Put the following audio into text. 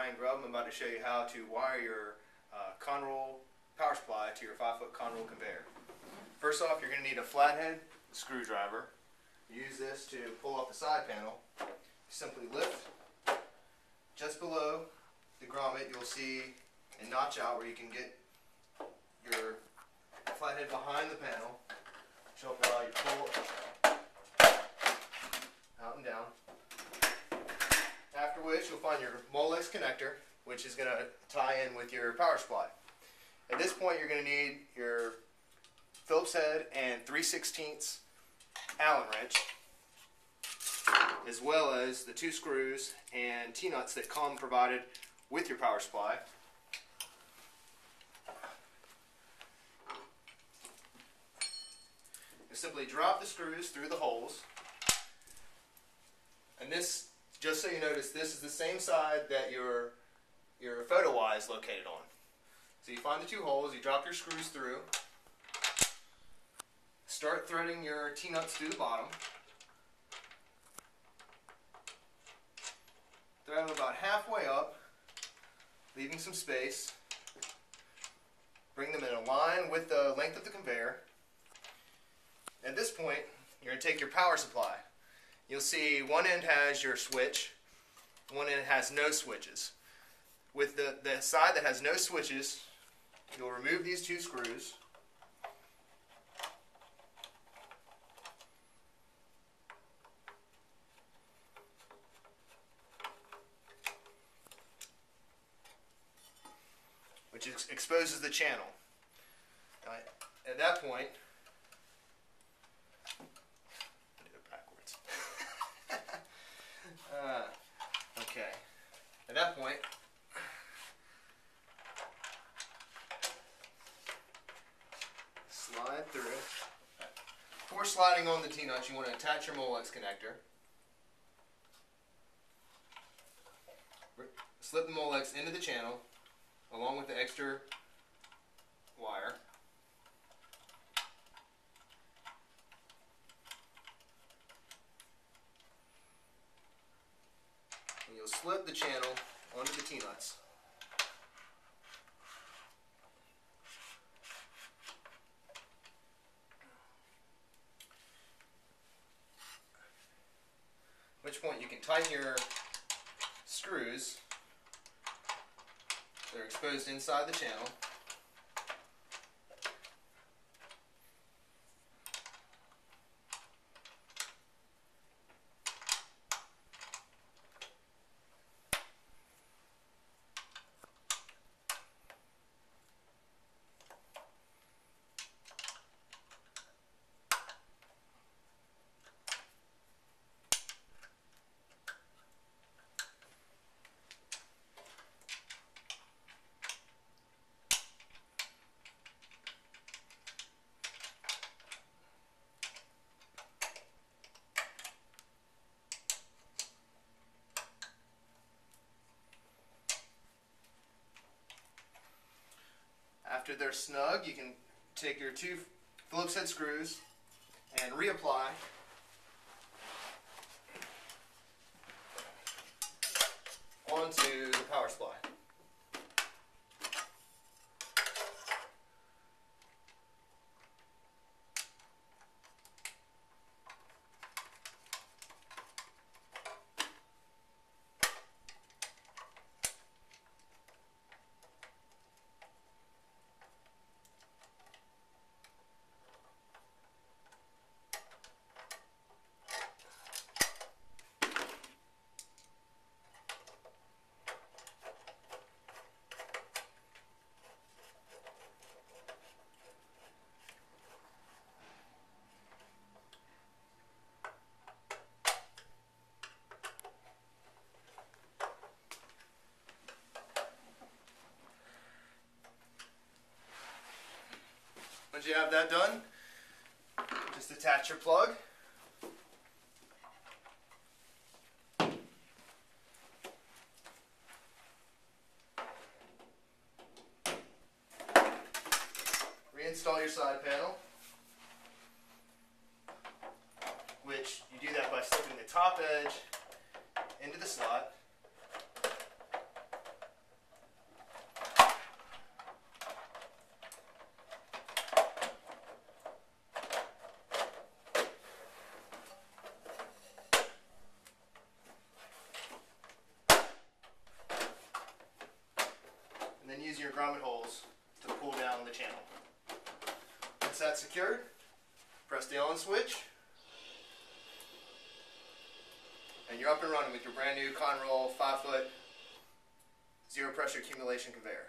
I'm about to show you how to wire your Conroll power supply to your 5-foot Conroll conveyor. First off, you're going to need a flathead screwdriver. Use this to pull off the side panel. Simply lift just below the grommet. You'll see a notch out where you can get your flathead behind the panel, which will allow you to pull out and down. After which, you'll find your Molex connector, which is going to tie in with your power supply. At this point, you're going to need your Phillips head and 3/16 Allen wrench, as well as the 2 screws and T-nuts that come provided with your power supply. You simply drop the screws through the holes, and this, just so you notice, this is the same side that your photo eye is located on. So you find the 2 holes, you drop your screws through, start threading your T-nuts through the bottom, thread them about halfway up, leaving some space, bring them in a line with the length of the conveyor. At this point, you're going to take your power supply. You'll see one end has your switch, one end has no switches. With the side that has no switches, you'll remove these 2 screws. Which exposes the channel. At that point, okay. At that point, slide through. Before sliding on the T-nuts, you want to attach your Molex connector. Slip the Molex into the channel, along with the extra wire. And you'll slip the channel onto the T-nuts. At which point you can tighten your screws. They're exposed inside the channel. After they're snug, you can take your 2 Phillips head screws and reapply onto the power supply. Once you have that done, just attach your plug. Reinstall your side panel, which you do that by slipping the top edge into the slot. using your grommet holes to pull down the channel. Once that's secured, press the on switch, and you're up and running with your brand new Conroll 5-foot zero pressure accumulation conveyor.